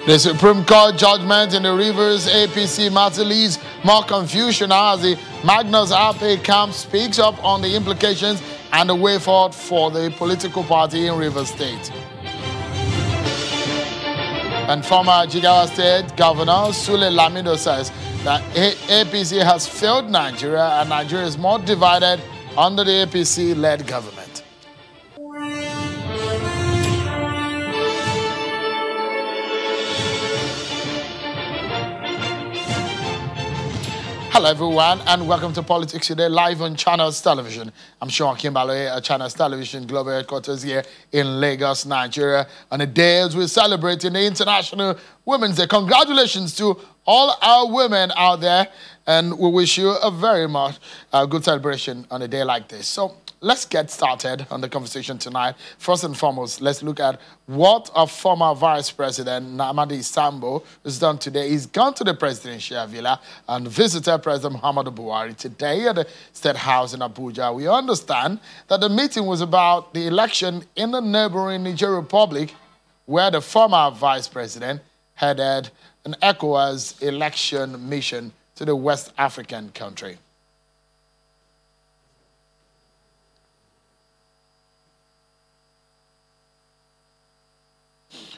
The Supreme Court judgment in the Rivers APC matter leaves more confusion as the Magnus Ape camp speaks up on the implications and the way forward for the political party in Rivers State. And former Jigawa State Governor Sule Lamido says that APC has failed Nigeria and Nigeria is more divided under the APC-led government. Hello everyone and welcome to Politics Today live on Channels Television. I'm Sean Kimbaloye at Channels Television Global Headquarters here in Lagos, Nigeria. On the day as we're celebrating the International Women's Day. Congratulations to all our women out there and we wish you a very much good celebration on a day like this. So let's get started on the conversation tonight. First and foremost, let's look at what our former Vice President Nnamdi Sambo has done today. He's gone to the presidential villa and visited President Muhammadu Buhari today at the State House in Abuja. We understand that the meeting was about the election in the neighboring Niger Republic, where the former Vice President headed an ECOWAS election mission to the West African country.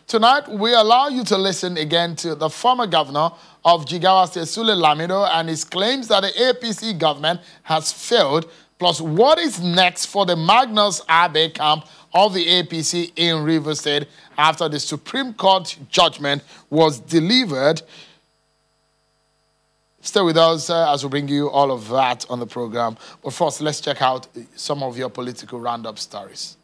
Tonight, we allow you to listen again to the former governor of Jigawa State, Sule Lamido, and his claims that the APC government has failed, plus what is next for the Magnus Abe camp of the APC in Rivers State after the Supreme Court judgment was delivered. Stay with us as we bring you all of that on the program. But first, let's check out some of your political roundup stories.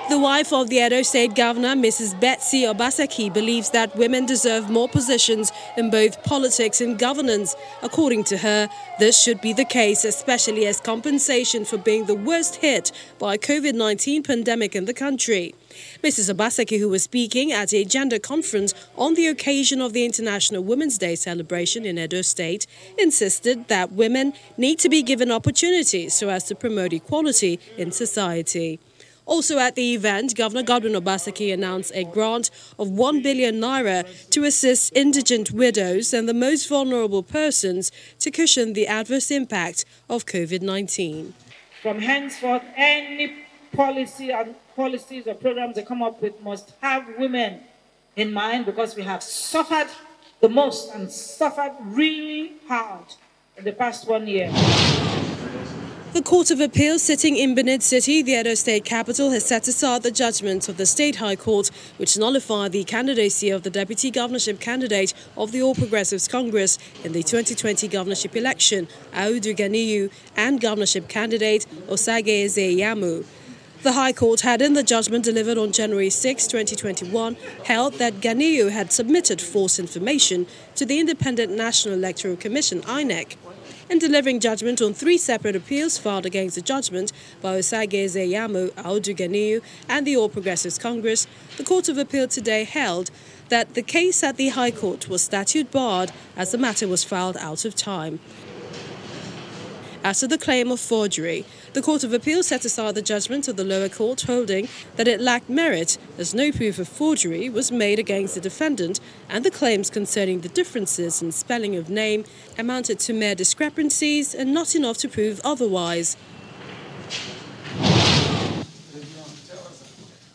The wife of the Edo State Governor, Mrs. Betsy Obaseki, believes that women deserve more positions in both politics and governance. According to her, this should be the case, especially as compensation for being the worst hit by COVID-19 pandemic in the country. Mrs. Obaseki, who was speaking at a gender conference on the occasion of the International Women's Day celebration in Edo State, insisted that women need to be given opportunities so as to promote equality in society. Also at the event, Governor Godwin Obaseki announced a grant of 1 billion naira to assist indigent widows and the most vulnerable persons to cushion the adverse impact of COVID-19. From henceforth, any policies or programs they come up with must have women in mind, because we have suffered the most and suffered really hard in the past 1 year. The Court of Appeal sitting in Benin City, the Edo State capital, has set aside the judgment of the State High Court, which nullified the candidacy of the deputy governorship candidate of the All Progressives Congress in the 2020 governorship election, Audu Ganiyu, and governorship candidate Osage Ezeyamu. The High Court had, in the judgment delivered on January 6, 2021, held that Ganiyu had submitted false information to the Independent National Electoral Commission, INEC. In delivering judgment on 3 separate appeals filed against the judgment by Osage Ezeyamu, Audu Ganiyu, and the All Progressives Congress, the Court of Appeal today held that the case at the High Court was statute barred as the matter was filed out of time. As to the claim of forgery, the Court of Appeal set aside the judgment of the lower court, holding that it lacked merit as no proof of forgery was made against the defendant and the claims concerning the differences in spelling of name amounted to mere discrepancies and not enough to prove otherwise.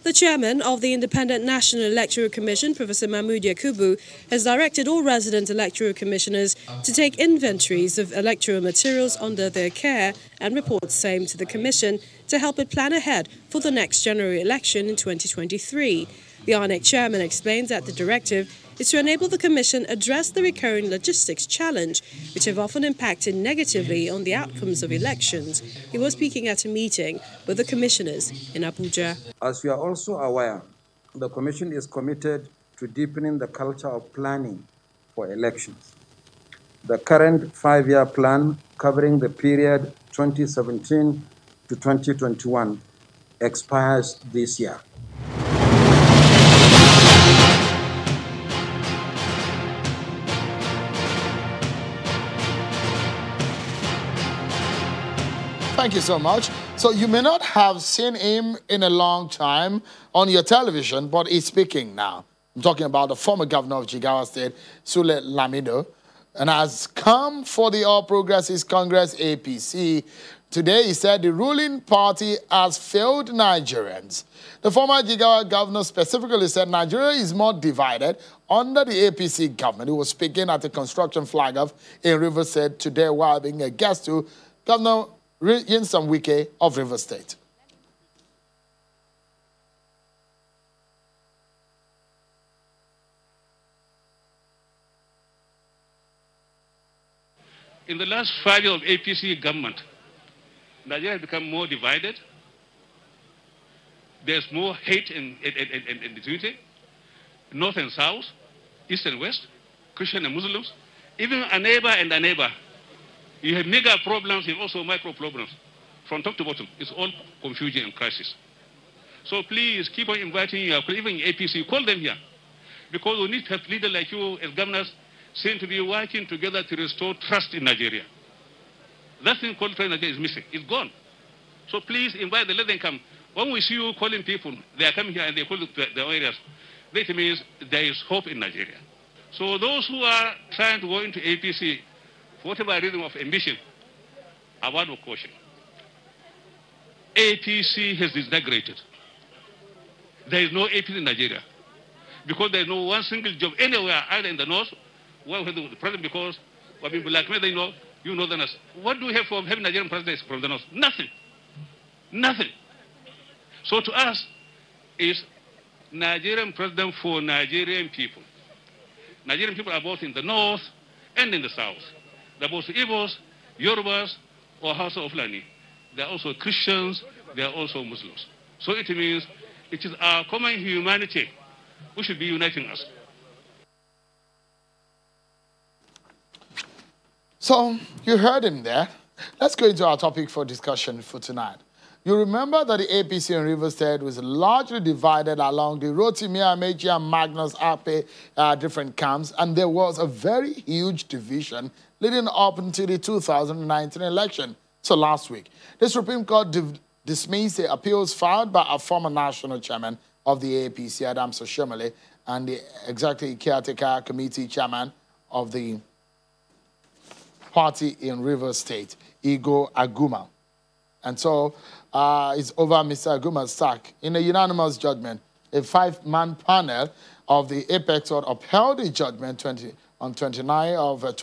The chairman of the Independent National Electoral Commission, Professor Mahmood Yakubu, has directed all resident electoral commissioners to take inventories of electoral materials under their care and report same to the commission to help it plan ahead for the next general election in 2023. The INEC chairman explains that the directive is to enable the Commission address the recurring logistics challenge, which have often impacted negatively on the outcomes of elections. He was speaking at a meeting with the commissioners in Abuja. As you are also aware, the Commission is committed to deepening the culture of planning for elections. The current 5-year plan, covering the period 2017 to 2021, expires this year. Thank you so much. So you may not have seen him in a long time on your television, but he's speaking now. I'm talking about the former governor of Jigawa State, Sule Lamido, and has come for the All Progressives Congress, APC. Today, he said the ruling party has failed Nigerians. The former Jigawa governor specifically said Nigeria is more divided under the APC government. He was speaking at the construction flag-off in Rivers State today while being a guest to Governor Nyesom Wike of Rivers State. In the last 5 years of APC government, Nigeria has become more divided. There's more hate in the community, north and south, east and west, Christian and Muslims. Even a neighbor and a neighbor. You have mega problems, you have also micro problems. From top to bottom, it's all confusion and crisis. So please keep on inviting your, even APC, call them here. Because we need to have leaders like you as governors seem to be working together to restore trust in Nigeria. That thing called trust in Nigeria is missing. It's gone. So please invite them, let them come. When we see you calling people, they are coming here and they call their areas. That means there is hope in Nigeria. So those who are trying to go into APC, for whatever reason of ambition, a word of caution. APC has disintegrated. There is no APC in Nigeria. Because there is no one single job anywhere, either in the north, or the president, because we've been blackmailed, you know than us. What do we have from having Nigerian presidents from the north? Nothing. Nothing. So to us, is Nigerian president for Nigerian people. Nigerian people are both in the north and in the south. They're both Igbos, Yorubas, or Hausa of Fulani. They're also Christians, they're also Muslims. So it means it is our common humanity which should be uniting us. So you heard him there. Let's go into our topic for discussion for tonight. You remember that the APC in Rivers State was largely divided along the Rotimi Amaechi and Magnus Ape different camps, and there was a very huge division leading up until the 2019 election. So last week, the Supreme Court dismissed the appeals filed by a former national chairman of the APC, Adams Oshiomhole, and the executive caretaker committee chairman of the party in Rivers State, Igor Aguma. And so it's over Mr. Aguma's sack. In a unanimous judgment, a 5-man panel of the Apex Court upheld the judgment on 29 of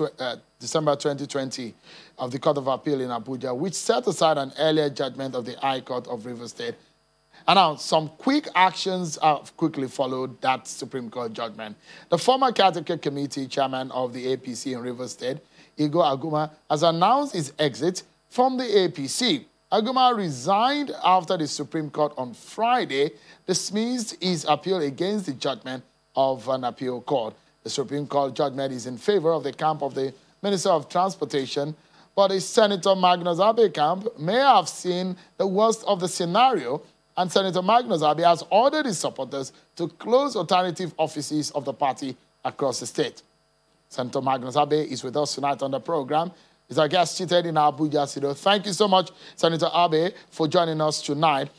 December 2020 of the Court of Appeal in Abuja, which set aside an earlier judgment of the High Court of Rivers State. And now some quick actions have quickly followed that Supreme Court judgment. The former caretaker committee chairman of the APC in Rivers State, Igor Aguma, has announced his exit from the APC. Aguma resigned after the Supreme Court on Friday dismissed his appeal against the judgment of an appeal court. The Supreme Court judgment is in favor of the camp of the Minister of Transportation, but the Senator Magnus Abe camp may have seen the worst of the scenario, and Senator Magnus Abe has ordered his supporters to close alternative offices of the party across the state. Senator Magnus Abe is with us tonight on the program. He's our guest seated in Abuja studio. Thank you so much, Senator Abe, for joining us tonight.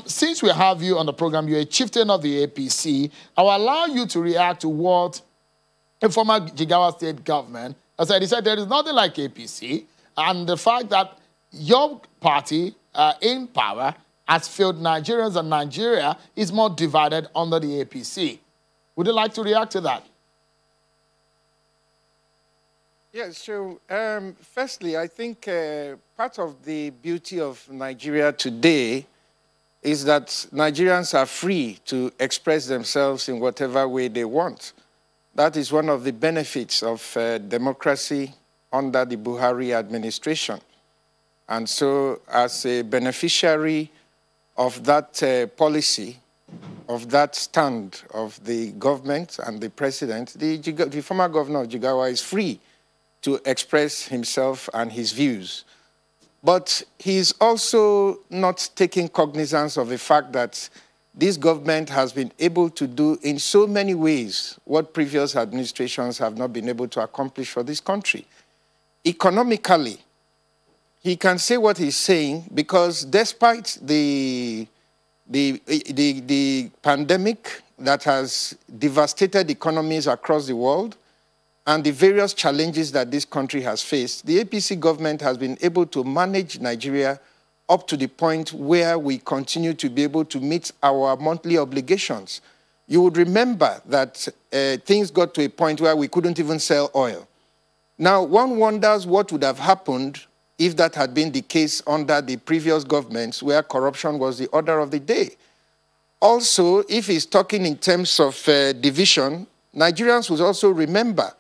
Since we have you on the program, you're a chieftain of the APC. I will allow you to react to what a former Jigawa State government has said. He said there is nothing like APC, and the fact that your party in power has failed Nigerians and Nigeria is more divided under the APC. Would you like to react to that? Yes, so firstly, I think part of the beauty of Nigeria today is that Nigerians are free to express themselves in whatever way they want. That is one of the benefits of democracy under the Buhari administration. And so as a beneficiary of that policy, of that stand of the government and the president, the former governor of Jigawa is free to express himself and his views. But he's also not taking cognizance of the fact that this government has been able to do in so many ways what previous administrations have not been able to accomplish for this country. Economically, he can say what he's saying because despite the pandemic that has devastated economies across the world and the various challenges that this country has faced, the APC government has been able to manage Nigeria up to the point where we continue to be able to meet our monthly obligations. You would remember that things got to a point where we couldn't even sell oil. Now, one wonders what would have happened if that had been the case under the previous governments where corruption was the order of the day. Also, if he's talking in terms of division, Nigerians would also remember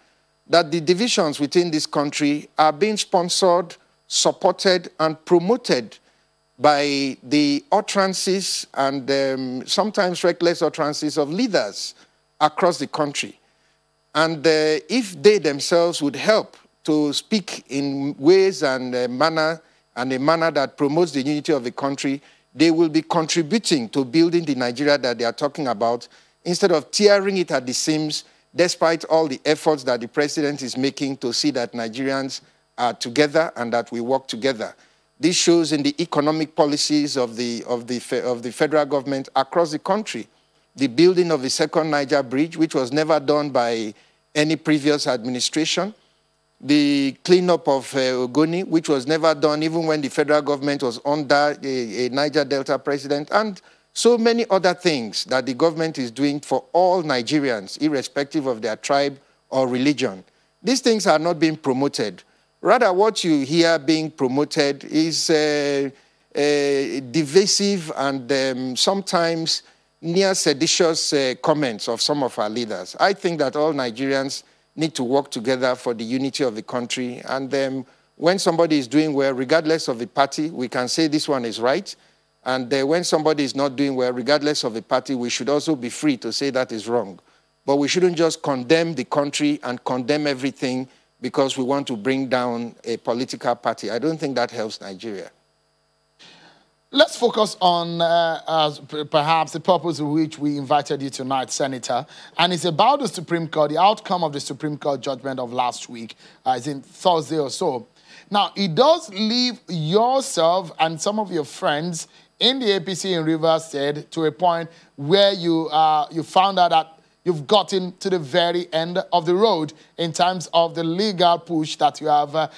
that the divisions within this country are being sponsored, supported, and promoted by the utterances and sometimes reckless utterances of leaders across the country. And if they themselves would help to speak in ways and a manner that promotes the unity of the country, they will be contributing to building the Nigeria that they are talking about instead of tearing it at the seams, despite all the efforts that the president is making to see that Nigerians are together and that we work together. This shows in the economic policies of the federal government across the country. The building of the second Niger Bridge, which was never done by any previous administration. The cleanup of Ogoni, which was never done even when the federal government was under a Niger Delta president, and so many other things that the government is doing for all Nigerians, irrespective of their tribe or religion. These things are not being promoted. Rather, what you hear being promoted is divisive and sometimes near seditious comments of some of our leaders. I think that all Nigerians need to work together for the unity of the country. And when somebody is doing well, regardless of the party, we can say this one is right. And when somebody is not doing well, regardless of the party, we should also be free to say that is wrong. But we shouldn't just condemn the country and condemn everything because we want to bring down a political party. I don't think that helps Nigeria. Let's focus on perhaps the purpose of which we invited you tonight, Senator. And it's about the Supreme Court, the outcome of the Supreme Court judgment of last week, as in Thursday or so. Now, it does leave yourself and some of your friends in the APC in Rivers State to a point where you found out that you've gotten to the very end of the road in terms of the legal push that you have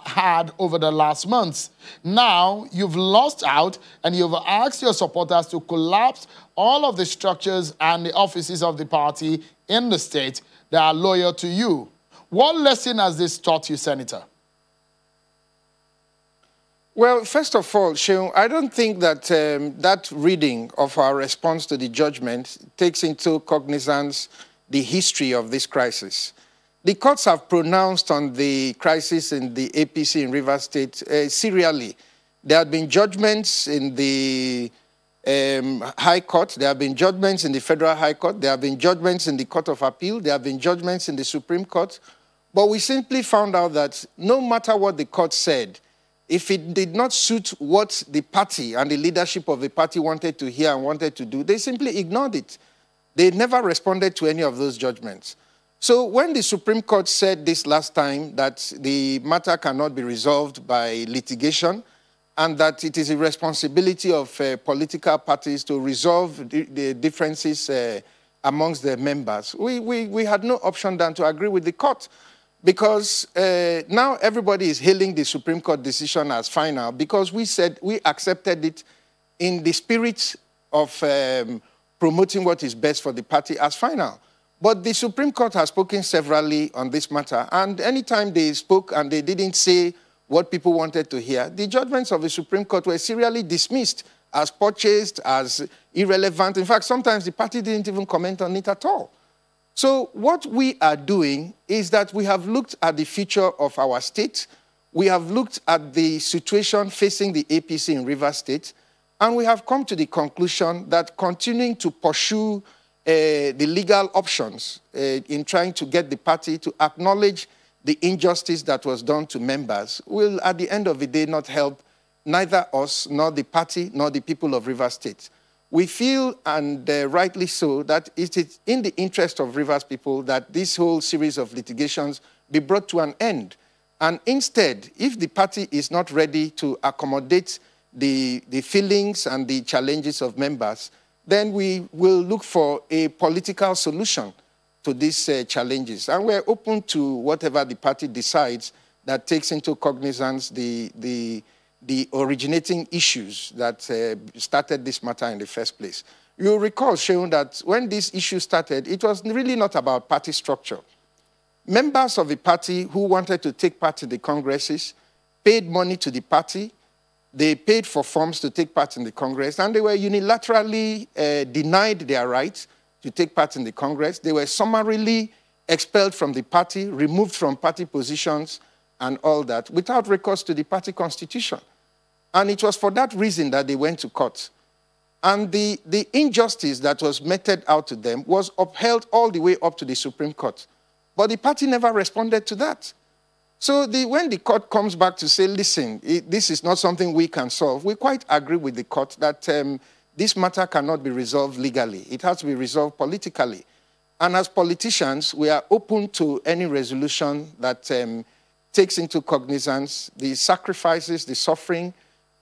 had over the last months. Now, you've lost out and you've asked your supporters to collapse all of the structures and the offices of the party in the state that are loyal to you. What lesson has this taught you, Senator? Well, first of all, Sheung, I don't think that that reading of our response to the judgment takes into cognizance the history of this crisis. The courts have pronounced on the crisis in the APC in Rivers State serially. There have been judgments in the High Court. There have been judgments in the Federal High Court. There have been judgments in the Court of Appeal. There have been judgments in the Supreme Court. But we simply found out that no matter what the court said, if it did not suit what the party and the leadership of the party wanted to hear and wanted to do, they simply ignored it. They never responded to any of those judgments. So when the Supreme Court said this last time that the matter cannot be resolved by litigation and that it is a responsibility of political parties to resolve the differences amongst their members, we had no option than to agree with the court. Because now everybody is hailing the Supreme Court decision as final because we said we accepted it in the spirit of promoting what is best for the party as final. But the Supreme Court has spoken severally on this matter, and anytime they spoke and they didn't say what people wanted to hear, the judgments of the Supreme Court were serially dismissed as purchased, as irrelevant. In fact, sometimes the party didn't even comment on it at all. So what we are doing is that we have looked at the future of our state, we have looked at the situation facing the APC in Rivers State, and we have come to the conclusion that continuing to pursue the legal options in trying to get the party to acknowledge the injustice that was done to members will, at the end of the day, not help neither us, nor the party, nor the people of Rivers State. We feel, and rightly so, that it is in the interest of Rivers people that this whole series of litigations be brought to an end And instead, if the party is not ready to accommodate the feelings and the challenges of members, then we will look for a political solution to these challenges. And we're open to whatever the party decides that takes into cognizance the originating issues that started this matter in the first place. You'll recall, Seun, that when this issue started, it was really not about party structure. Members of the party who wanted to take part in the congresses paid money to the party. They paid for forms to take part in the Congress, and they were unilaterally denied their right to take part in the Congress. They were summarily expelled from the party, removed from party positions, and all that, without recourse to the party constitution. And it was for that reason that they went to court. And the injustice that was meted out to them was upheld all the way up to the Supreme Court. But the party never responded to that. So when the court comes back to say, listen, this is not something we can solve, we quite agree with the court that this matter cannot be resolved legally. It has to be resolved politically. And as politicians, we are open to any resolution that takes into cognizance the sacrifices, the suffering,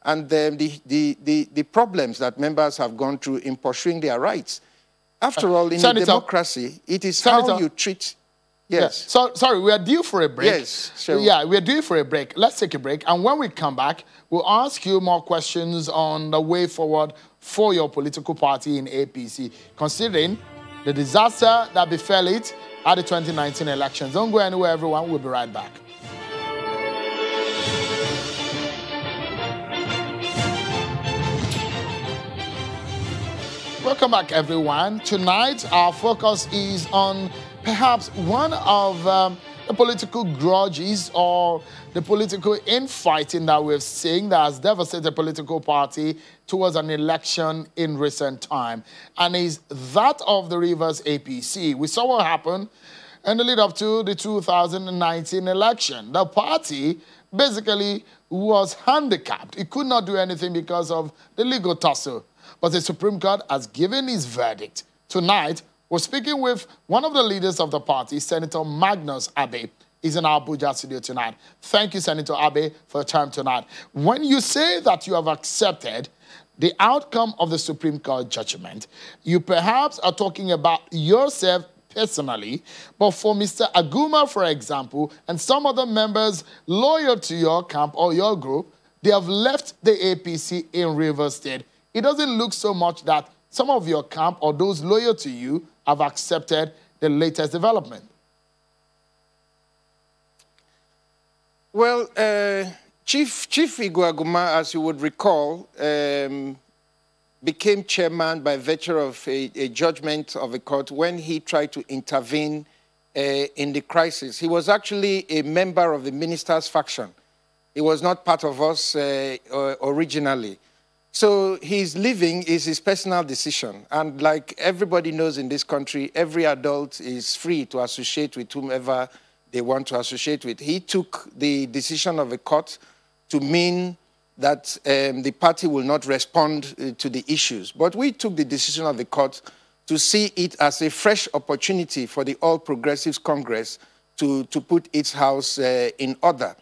and the problems that members have gone through in pursuing their rights. After all, in a democracy, it is how you treat... Yes. So, sorry, we are due for a break. Yes, sure. Yeah, we are due for a break. Let's take a break. And when we come back, we'll ask you more questions on the way forward for your political party in APC, considering the disaster that befell it at the 2019 elections. Don't go anywhere, everyone. We'll be right back. Welcome back, everyone. Tonight, our focus is on perhaps one of the political grudges or the political infighting that we've seen that has devastated the political party towards an election in recent time, and is that of the Rivers APC. We saw what happened in the lead up to the 2019 election. The party basically was handicapped. It could not do anything because of the legal tussle. But the Supreme Court has given its verdict. Tonight, we're speaking with one of the leaders of the party, Senator Magnus Abbey. He's in our Abuja studio tonight. Thank you, Senator Abbey, for your time tonight. When you say that you have accepted the outcome of the Supreme Court judgment, you perhaps are talking about yourself personally, but for Mr. Aguma, for example, and some other members loyal to your camp or your group, they have left the APC in Rivers State. It doesn't look so much that some of your camp or those loyal to you have accepted the latest development. Well, Chief Igwe Aguma, as you would recall, became chairman by virtue of a judgment of a court when he tried to intervene in the crisis. He was actually a member of the minister's faction. He was not part of us originally. So his leaving is his personal decision. And like everybody knows in this country, every adult is free to associate with whomever they want to associate with. He took the decision of a court to mean that the party will not respond to the issues. But we took the decision of the court to see it as a fresh opportunity for the All Progressives Congress to put its house in order.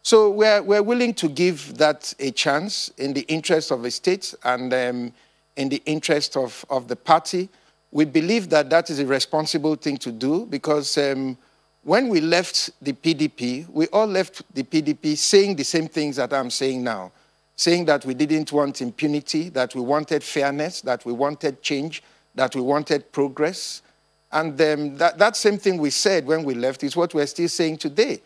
So we're willing to give that a chance in the interest of the state and in the interest of the party. We believe that that is a responsible thing to do because when we left the PDP, we all left the PDP saying the same things that I'm saying now, saying that we didn't want impunity, that we wanted fairness, that we wanted change, that we wanted progress. And that same thing we said when we left is what we're still saying today.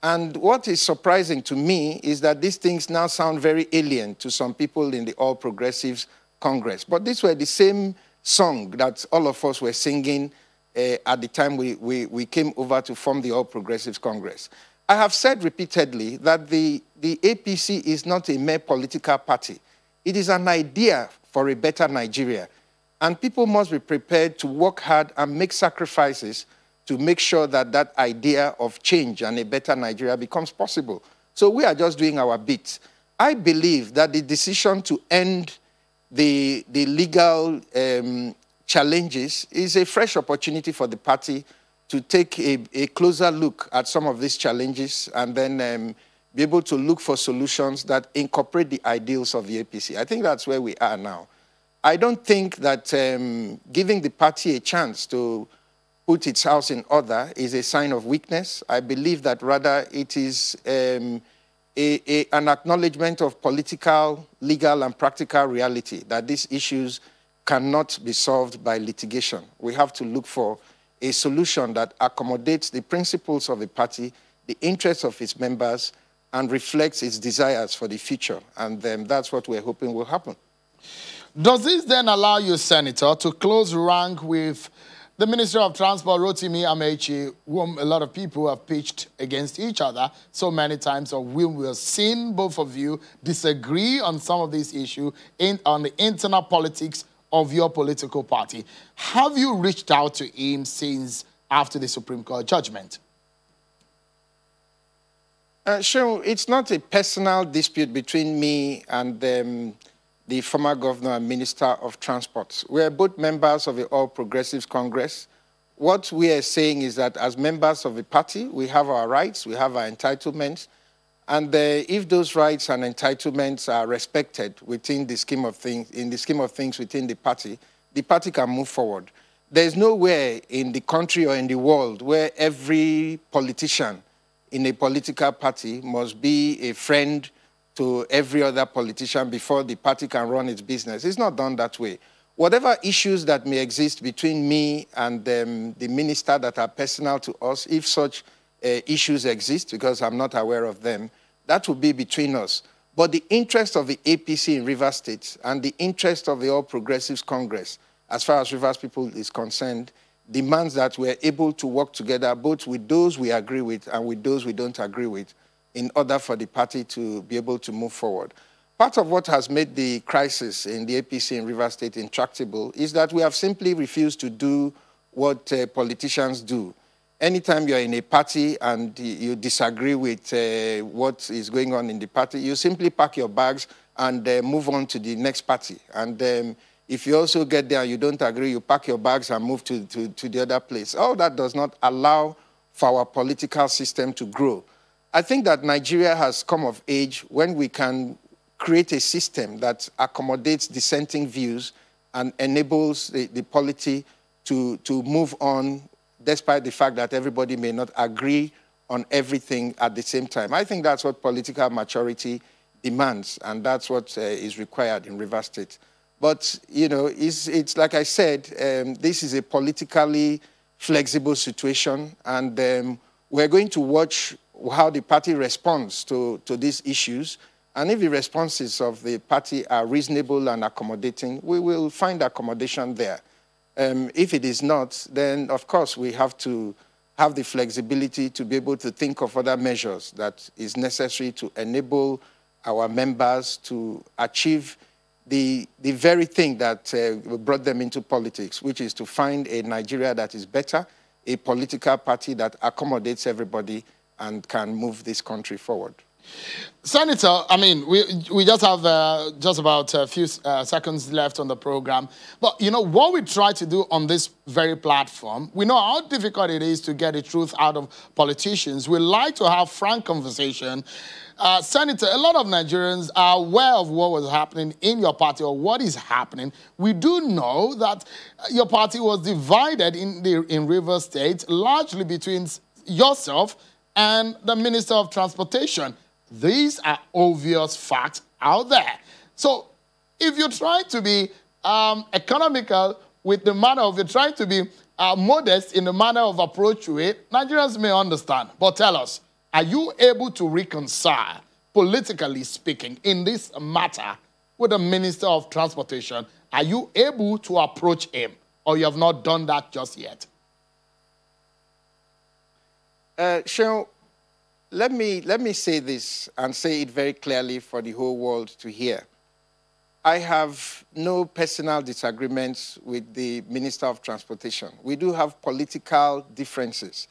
And what is surprising to me is that these things now sound very alien to some people in the All Progressives Congress. But these were the same song that all of us were singing at the time we came over to form the All Progressives Congress. I have said repeatedly that the APC is not a mere political party. It is an idea for a better Nigeria. And people must be prepared to work hard and make sacrifices to make sure that that idea of change and a better Nigeria becomes possible. So we are just doing our bit. I believe that the decision to end the legal challenges is a fresh opportunity for the party to take a closer look at some of these challenges and then be able to look for solutions that incorporate the ideals of the APC. I think that's where we are now. I don't think that giving the party a chance to put its house in order is a sign of weakness. I believe that rather it is an acknowledgement of political, legal, and practical reality that these issues cannot be solved by litigation. We have to look for a solution that accommodates the principles of the party, the interests of its members, and reflects its desires for the future. And that's what we're hoping will happen. Does this then allow you, Senator, to close rank with the Minister of Transport, Rotimi Amaechi, whom a lot of people have pitched against each other so many times, or we will see both of you disagree on some of these issues on the internal politics of your political party? Have you reached out to him since after the Supreme Court judgment? Sure, it's not a personal dispute between me and the former governor and Minister of Transport. We're both members of the All Progressives Congress. What we are saying is that as members of the party, we have our rights, we have our entitlements, and if those rights and entitlements are respected within the scheme of things, in the scheme of things within the party can move forward. There's nowhere in the country or in the world where every politician in a political party must be a friend to every other politician before the party can run its business. It's not done that way. Whatever issues that may exist between me and the minister that are personal to us, if such issues exist, because I'm not aware of them, that will be between us. But the interest of the APC in Rivers State and the interest of the All Progressives Congress, as far as Rivers people is concerned, demands that we're able to work together both with those we agree with and with those we don't agree with in order for the party to be able to move forward. Part of what has made the crisis in the APC in Rivers State intractable is that we have simply refused to do what politicians do. Anytime you're in a party and you disagree with what is going on in the party, you simply pack your bags and move on to the next party. And if you also get there and you don't agree, you pack your bags and move to the other place. All that does not allow for our political system to grow. I think that Nigeria has come of age when we can create a system that accommodates dissenting views and enables the polity to move on despite the fact that everybody may not agree on everything at the same time. I think that's what political maturity demands, and that's what is required in Rivers State. But, you know, it's like I said, this is a politically flexible situation, and we're going to watch how the party responds to these issues. And if the responses of the party are reasonable and accommodating, we will find accommodation there. If it is not, then, of course, we have to have the flexibility to be able to think of other measures that is necessary to enable our members to achieve the very thing that brought them into politics, which is to find a Nigeria that is better, a political party that accommodates everybody and can move this country forward. Senator, I mean, we just have just about a few seconds left on the program. But, you know, what we try to do on this very platform, we know how difficult it is to get the truth out of politicians. We like to have frank conversation. Senator, a lot of Nigerians are aware of what was happening in your party or what is happening. We do know that your party was divided in Rivers State, largely between yourself and the Minister of Transportation. These are obvious facts out there. So if you're trying to be economical with the manner of, you're trying to be modest in the manner of approach to it, Nigerians may understand. But tell us, are you able to reconcile, politically speaking, in this matter with the Minister of Transportation? Are you able to approach him, or you have not done that just yet? Seun, let me say this and say it very clearly for the whole world to hear. I have no personal disagreements with the Minister of Transportation. We do have political differences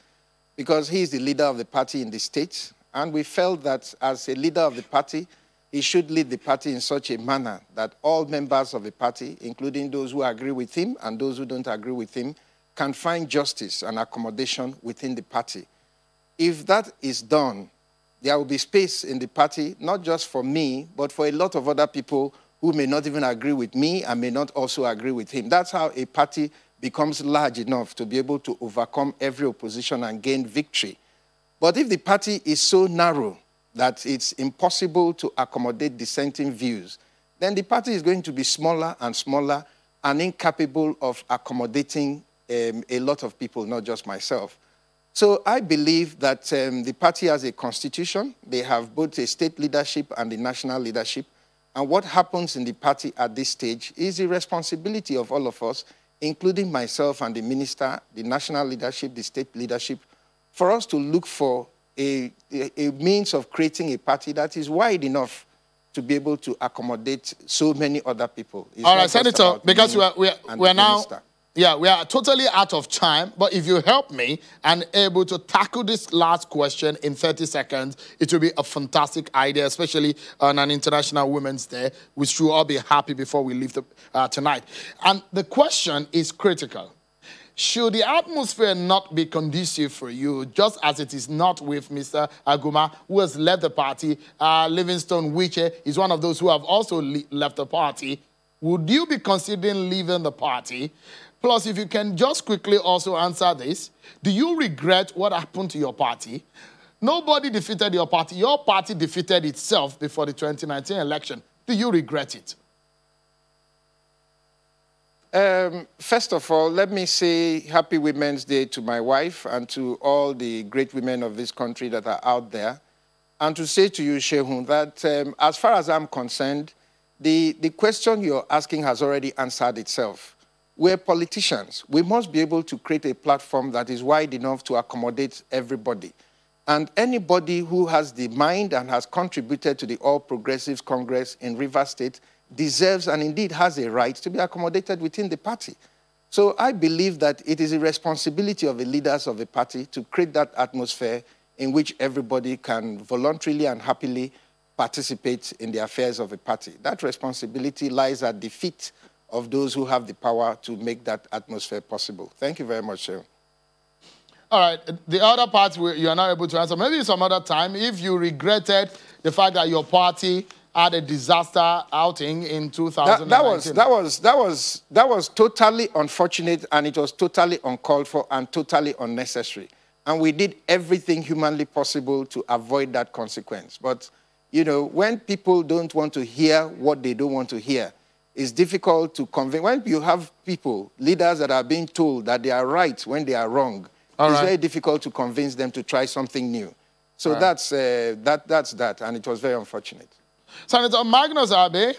because he is the leader of the party in the state, and we felt that as a leader of the party, he should lead the party in such a manner that all members of the party, including those who agree with him and those who don't agree with him, can find justice and accommodation within the party. If that is done, there will be space in the party, not just for me, but for a lot of other people who may not even agree with me and may not also agree with him. That's how a party becomes large enough to be able to overcome every opposition and gain victory. But if the party is so narrow that it's impossible to accommodate dissenting views, then the party is going to be smaller and smaller and incapable of accommodating a lot of people, not just myself. So I believe that the party has a constitution. They have both a state leadership and a national leadership. And what happens in the party at this stage is the responsibility of all of us, including myself and the minister, the national leadership, the state leadership, for us to look for a means of creating a party that is wide enough to be able to accommodate so many other people. It's all right, Senator, because we're now... minister. Yeah, we are totally out of time, but if you help me and able to tackle this last question in 30 seconds, it will be a fantastic idea, especially on an International Women's Day, which we'll all be happy before we leave tonight. And the question is critical. Should the atmosphere not be conducive for you, just as it is not with Mr. Aguma, who has left the party? Livingstone Wiche is one of those who have also left the party. Would you be considering leaving the party? Plus, if you can just quickly also answer this, do you regret what happened to your party? Nobody defeated your party. Your party defeated itself before the 2019 election. Do you regret it? First of all, let me say Happy Women's Day to my wife and to all the great women of this country that are out there. And to say to you, Shehun, that as far as I'm concerned, the question you're asking has already answered itself. We're politicians. We must be able to create a platform that is wide enough to accommodate everybody. And anybody who has the mind and has contributed to the All Progressives Congress in Rivers State deserves and indeed has a right to be accommodated within the party. So I believe that it is a responsibility of the leaders of the party to create that atmosphere in which everybody can voluntarily and happily participate in the affairs of the party. That responsibility lies at the feet of those who have the power to make that atmosphere possible. Thank you very much, sir. All right. The other part you are not able to answer, maybe some other time, if you regretted the fact that your party had a disaster outing in 2019. That was totally unfortunate, and it was totally uncalled for and totally unnecessary. And we did everything humanly possible to avoid that consequence. But, you know, when people don't want to hear what they don't want to hear, it's difficult to convince. When you have people, leaders that are being told that they are right when they are wrong, it's very difficult to convince them to try something new. So that's that, and it was very unfortunate. Senator Magnus Abe,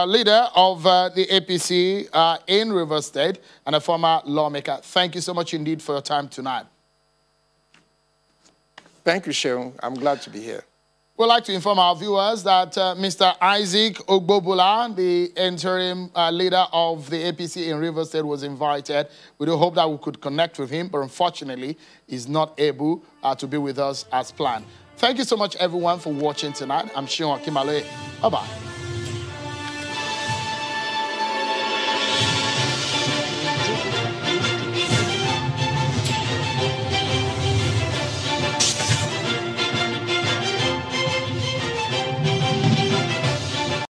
leader of the APC in Rivers State and a former lawmaker, thank you so much indeed for your time tonight. Thank you, Sheung. I'm glad to be here. We'd like to inform our viewers that Mr. Isaac Ogbobola, the interim leader of the APC in Rivers State, was invited. We do hope that we could connect with him, but unfortunately, he's not able to be with us as planned. Thank you so much, everyone, for watching tonight. I'm Seun Akinbaloye. Bye-bye.